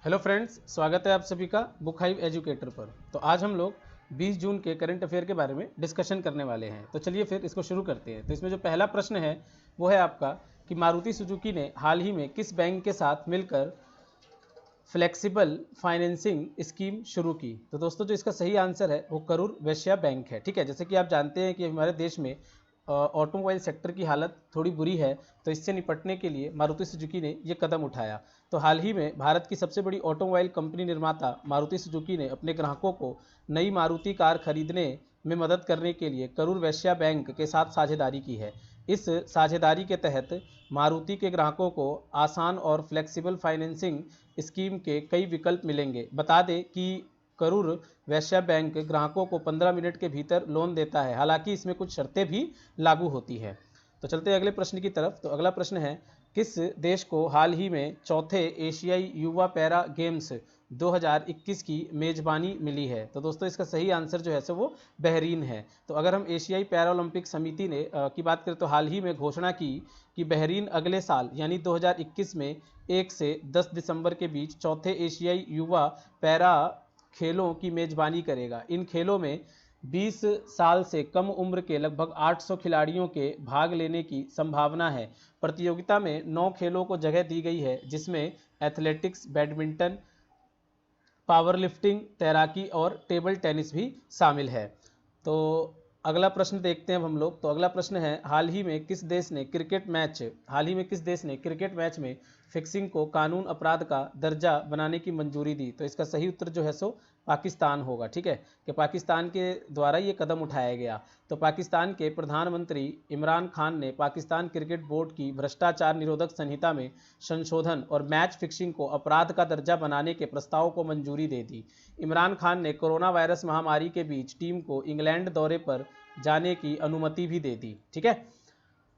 Hello friends, स्वागत है आप सभी का बुक हाइव एजुकेटर पर। तो आज हम लोग 20 जून के करंट अफेयर के बारे में डिस्कशन करने वाले हैं। तो चलिए फिर इसको शुरू करते हैं। तो इसमें जो पहला प्रश्न है वो है आपका कि मारुति सुजुकी ने हाल ही में किस बैंक के साथ मिलकर फ्लेक्सिबल फाइनेंसिंग स्कीम शुरू की। तो दोस्तों जो इसका सही आंसर है वो करूर वैश्य बैंक है। ठीक है, जैसे कि आप जानते हैं कि हमारे देश में ऑटोमोबाइल सेक्टर की हालत थोड़ी बुरी है, तो इससे निपटने के लिए मारुति सुजुकी ने ये कदम उठाया। तो हाल ही में भारत की सबसे बड़ी ऑटोमोबाइल कंपनी निर्माता मारुति सुजुकी ने अपने ग्राहकों को नई मारुति कार खरीदने में मदद करने के लिए करूर वैश्य बैंक के साथ साझेदारी की है। इस साझेदारी के तहत मारुति के ग्राहकों को आसान और फ्लेक्सिबल फाइनेंसिंग स्कीम के कई विकल्प मिलेंगे। बता दें कि करूर वैश्य बैंक ग्राहकों को 15 मिनट के भीतर लोन देता है, हालांकि इसमें कुछ शर्तें भी लागू होती है। तो चलते हैं अगले प्रश्न की तरफ। तो अगला प्रश्न है, किस देश को हाल ही में चौथे एशियाई युवा पैरा गेम्स 2021 की मेजबानी मिली है। तो दोस्तों इसका सही आंसर जो है सो वो बहरीन है। तो अगर हम एशियाई पैरालंपिक समिति ने की बात करें तो हाल ही में घोषणा की कि बहरीन अगले साल यानी 2021 में 1 से 10 दिसंबर के बीच चौथे एशियाई युवा पैरा खेलों की मेजबानी करेगा। इन खेलों में 20 साल से कम उम्र के लगभग 800 खिलाड़ियों के भाग लेने की संभावना है। प्रतियोगिता में 9 खेलों को जगह दी गई है, जिसमें एथलेटिक्स, बैडमिंटन, पावर लिफ्टिंग, तैराकी और टेबल टेनिस भी शामिल है। तो अगला प्रश्न देखते हैं अब हम लोग। तो अगला प्रश्न है, हाल ही में किस देश ने क्रिकेट मैच में फिक्सिंग को कानून अपराध का दर्जा बनाने की मंजूरी दी। तो इसका सही उत्तर जो है सो पाकिस्तान होगा। ठीक है, कि पाकिस्तान के द्वारा ये कदम उठाया गया। तो पाकिस्तान के प्रधानमंत्री इमरान खान ने पाकिस्तान क्रिकेट बोर्ड की भ्रष्टाचार निरोधक संहिता में संशोधन और मैच फिक्सिंग को अपराध का दर्जा बनाने के प्रस्ताव को मंजूरी दे दी। इमरान खान ने कोरोना वायरस महामारी के बीच टीम को इंग्लैंड दौरे पर जाने की अनुमति भी दे दी। ठीक है,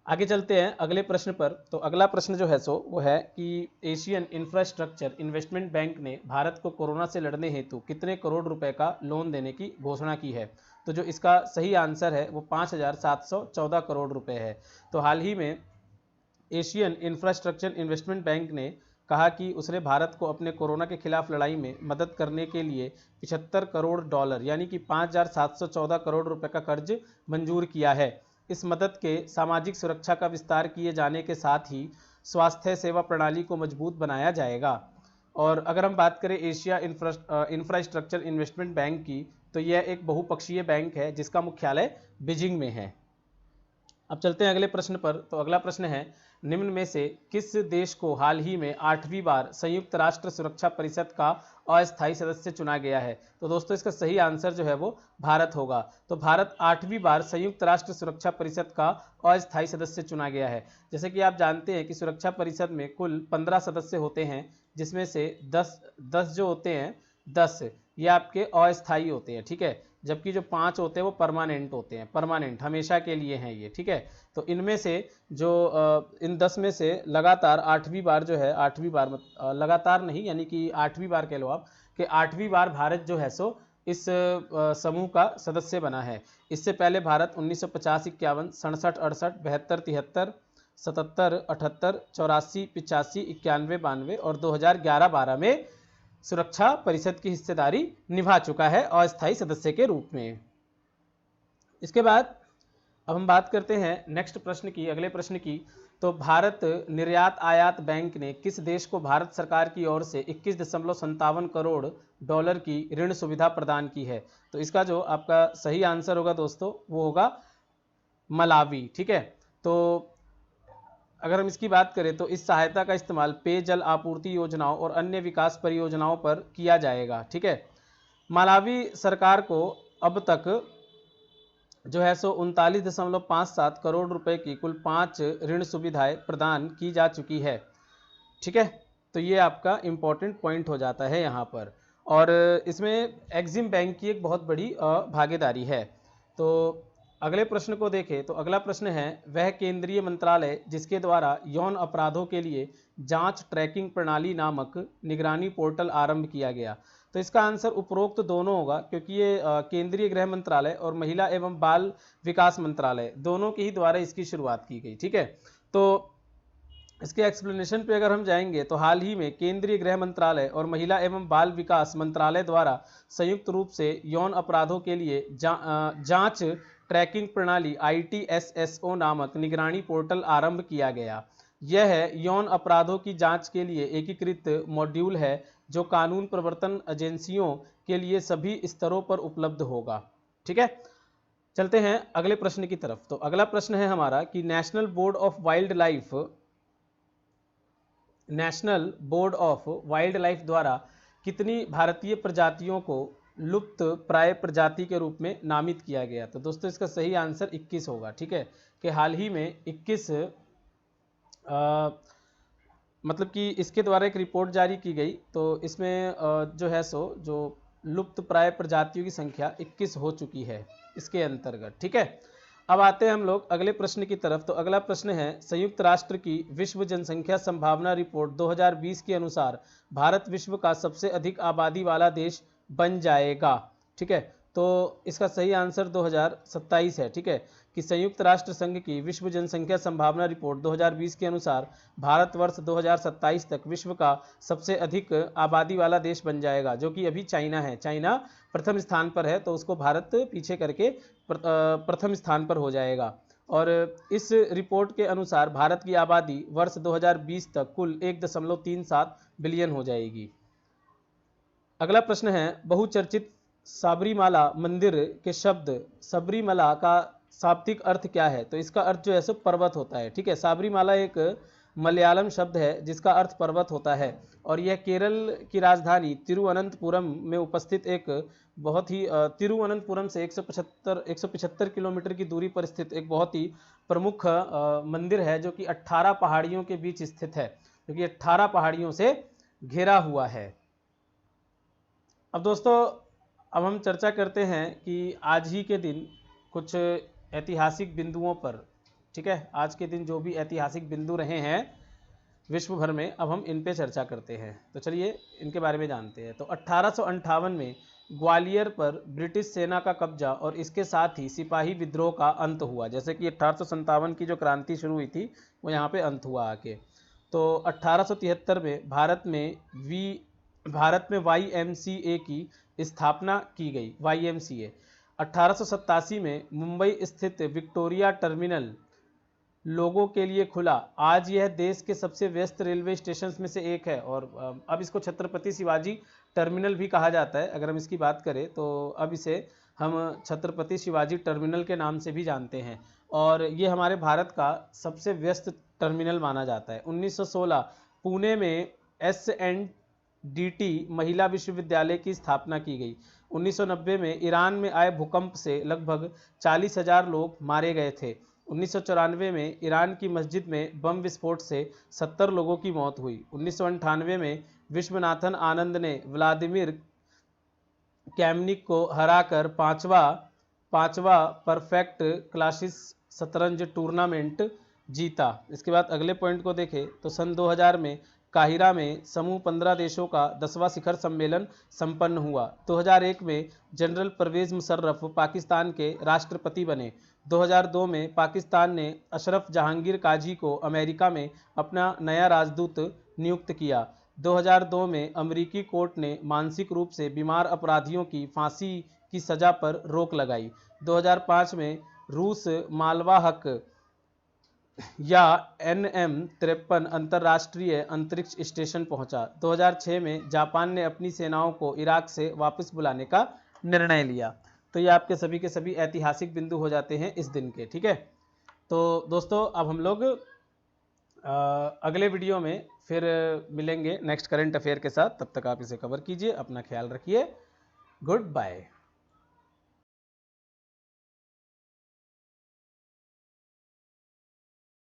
आगे चलते हैं अगले प्रश्न पर। तो अगला प्रश्न जो है सो वो है कि एशियन इंफ्रास्ट्रक्चर इन्वेस्टमेंट बैंक ने भारत को कोरोना से लड़ने हेतु कितने करोड़ रुपए का लोन देने की घोषणा की है। तो जो इसका सही आंसर है वो 5,714 करोड़ रुपए है। तो हाल ही में एशियन इंफ्रास्ट्रक्चर इन्वेस्टमेंट बैंक ने कहा कि उसने भारत को अपने कोरोना के खिलाफ लड़ाई में मदद करने के लिए 75 करोड़ डॉलर यानी कि 5,714 करोड़ रुपए का कर्ज मंजूर किया है। इस मदद के सामाजिक सुरक्षा का विस्तार किए जाने के साथ ही स्वास्थ्य सेवा प्रणाली को मजबूत बनाया जाएगा। और अगर हम बात करें एशिया इंफ्रास्ट्रक्चर इन्वेस्टमेंट बैंक की, तो यह एक बहुपक्षीय बैंक है जिसका मुख्यालय बीजिंग में है। अब चलते हैं अगले प्रश्न पर। तो अगला प्रश्न है, निम्न में से किस देश को हाल ही में 8वीं बार संयुक्त राष्ट्र सुरक्षा परिषद का अस्थायी सदस्य चुना गया है। तो दोस्तों इसका सही आंसर जो है वो भारत होगा। तो भारत 8वीं बार संयुक्त राष्ट्र सुरक्षा परिषद का अस्थायी सदस्य चुना गया है। जैसे कि आप जानते हैं कि सुरक्षा परिषद में कुल 15 सदस्य होते हैं, जिसमें से 10 जो होते हैं 10 ये आपके अस्थायी होते हैं। ठीक है, जबकि जो 5 होते हैं वो परमानेंट होते हैं, परमानेंट हमेशा के लिए हैं ये। ठीक है, तो इनमें से जो इन 10 में से लगातार 8वीं बार जो है, 8वीं बार लगातार नहीं यानी कि 8वीं बार कह लो आप कि 8वीं बार भारत जो है सो इस समूह का सदस्य बना है। इससे पहले भारत 1950, 51, 67, 68, 72, 73, 77, 78, 84, 85, 91, 92 और 2011-12 में सुरक्षा परिषद की हिस्सेदारी निभा चुका है अस्थायी सदस्य के रूप में। इसके बाद अब हम बात करते हैं नेक्स्ट प्रश्न की, अगले प्रश्न की। तो भारत निर्यात आयात बैंक ने किस देश को भारत सरकार की ओर से 21.57 करोड़ डॉलर की ऋण सुविधा प्रदान की है। तो इसका जो आपका सही आंसर होगा दोस्तों वो होगा मलावी। ठीक है, तो अगर हम इसकी बात करें तो इस सहायता का इस्तेमाल पेयजल आपूर्ति योजनाओं और अन्य विकास परियोजनाओं पर किया जाएगा। ठीक है, मालावी सरकार को अब तक जो है सो 39.57 करोड़ रुपए की कुल 5 ऋण सुविधाएं प्रदान की जा चुकी है। ठीक है, तो ये आपका इंपॉर्टेंट पॉइंट हो जाता है यहाँ पर। और इसमें एक्सिम बैंक की एक बहुत बड़ी भागीदारी है। तो अगले प्रश्न को देखें। तो अगला प्रश्न है, वह केंद्रीय मंत्रालय जिसके द्वारा यौन अपराधों के लिए जांच ट्रैकिंग प्रणाली नामक निगरानी पोर्टल आरंभ किया गया। तो इसका आंसर उपरोक्त दोनों होगा, क्योंकि ये केंद्रीय गृह मंत्रालय और महिला एवं बाल विकास मंत्रालय दोनों के ही द्वारा इसकी शुरुआत की गई। ठीक है, तो इसके एक्सप्लेनेशन पे अगर हम जाएंगे तो हाल ही में केंद्रीय गृह मंत्रालय और महिला एवं बाल विकास मंत्रालय द्वारा संयुक्त रूप से यौन अपराधों के लिए जांच ट्रैकिंग प्रणाली ITSSO नामक निगरानी पोर्टल आरंभ किया गया। यह यौन अपराधों की जांच के लिए एकीकृत मॉड्यूल है जो कानून प्रवर्तन एजेंसियों के लिए सभी स्तरों पर उपलब्ध होगा। ठीक है, चलते हैं अगले प्रश्न की तरफ। तो अगला प्रश्न है हमारा कि national board of wild life द्वारा कितनी भारतीय प्रजातियों को लुप्त प्राय प्रजाति के रूप में नामित किया गया। तो दोस्तों इसका सही आंसर 21 होगा। ठीक है, कि हाल ही में 21 मतलब कि इसके द्वारा एक रिपोर्ट जारी की गई, तो इसमें जो है सो जो लुप्त प्राय प्रजातियों की संख्या 21 हो चुकी है इसके अंतर्गत। ठीक है, अब आते हैं हम लोग अगले प्रश्न की तरफ। तो अगला प्रश्न है, संयुक्त राष्ट्र की विश्व जनसंख्या संभावना रिपोर्ट 2020 के अनुसार भारत विश्व का सबसे अधिक आबादी वाला देश बन जाएगा। ठीक है, तो इसका सही आंसर 2027 है। ठीक है, कि संयुक्त राष्ट्र संघ की विश्व जनसंख्या संभावना रिपोर्ट 2020 के अनुसार भारतवर्ष 2027 तक विश्व का सबसे अधिक आबादी वाला देश बन जाएगा, जो कि अभी चाइना है। चाइना प्रथम स्थान पर है, तो उसको भारत पीछे करके प्रथम स्थान पर हो जाएगा। और इस रिपोर्ट के अनुसार भारत की आबादी वर्ष 2020 तक कुल 1.37 बिलियन हो जाएगी। अगला प्रश्न है, बहुचर्चित सबरीमाला मंदिर के शब्द सबरीमला का शाब्दिक अर्थ क्या है। तो इसका अर्थ जो है सो पर्वत होता है। ठीक है, सबरीमाला एक मलयालम शब्द है जिसका अर्थ पर्वत होता है, और यह केरल की राजधानी तिरुवनंतपुरम में उपस्थित एक बहुत ही तिरुवनंतपुरम से 175 किलोमीटर की दूरी पर स्थित एक बहुत ही प्रमुख मंदिर है, जो कि 18 पहाड़ियों के बीच स्थित है, जो कि 18 पहाड़ियों से घिरा हुआ है। अब दोस्तों, अब हम चर्चा करते हैं कि आज ही के दिन कुछ ऐतिहासिक बिंदुओं पर। ठीक है, आज के दिन जो भी ऐतिहासिक बिंदु रहे हैं विश्व भर में, अब हम इन पे चर्चा करते हैं। तो चलिए इनके बारे में जानते हैं। तो 1858 में ग्वालियर पर ब्रिटिश सेना का कब्जा और इसके साथ ही सिपाही विद्रोह का अंत हुआ। जैसे कि 1857 की जो क्रांति शुरू हुई थी वो यहाँ पे अंत हुआ आके। तो 1873 में भारत में YMCA की स्थापना की गई। YMCA 1887 में मुंबई स्थित विक्टोरिया टर्मिनल लोगों के लिए खुला। आज यह देश के सबसे व्यस्त रेलवे स्टेशन में से एक है, और अब इसको छत्रपति शिवाजी टर्मिनल भी कहा जाता है। अगर हम इसकी बात करें तो अब इसे हम छत्रपति शिवाजी टर्मिनल के नाम से भी जानते हैं, और ये हमारे भारत का सबसे व्यस्त टर्मिनल माना जाता है। 1916 पुणे में SNDT महिला विश्वविद्यालय की स्थापना की गई। 1990 में ईरान में आए भूकंप से लगभग 40,000 लोग मारे गए थे। 1994 में ईरान की मस्जिद में बम विस्फोट से 70 लोगों की मौत हुई। 1998 में विश्वनाथन आनंद ने व्लादिमीर कैमनिक को हराकर पांचवा परफेक्ट क्लासिस शतरंज टूर्नामेंट जीता। इसके बाद अगले पॉइंट को देखें तो सन 2000 में काहिरा में समूह 15 देशों का 10वां शिखर सम्मेलन संपन्न हुआ। 2001 में जनरल परवेज मुशर्रफ पाकिस्तान के राष्ट्रपति बने। 2002 में पाकिस्तान ने अशरफ जहांगीर काजी को अमेरिका में अपना नया राजदूत नियुक्त किया। 2002 में अमेरिकी कोर्ट ने मानसिक रूप से बीमार अपराधियों की फांसी की सजा पर रोक लगाई। 2005 में रूस मालवाहक या NM-53 अंतर्राष्ट्रीय अंतरिक्ष स्टेशन पहुंचा। 2006 में जापान ने अपनी सेनाओं को इराक से वापस बुलाने का निर्णय लिया। तो ये आपके सभी के सभी ऐतिहासिक बिंदु हो जाते हैं इस दिन के। ठीक है, तो दोस्तों अब हम लोग अगले वीडियो में फिर मिलेंगे नेक्स्ट करंट अफेयर के साथ। तब तक आप इसे कवर कीजिए, अपना ख्याल रखिए। Good bye.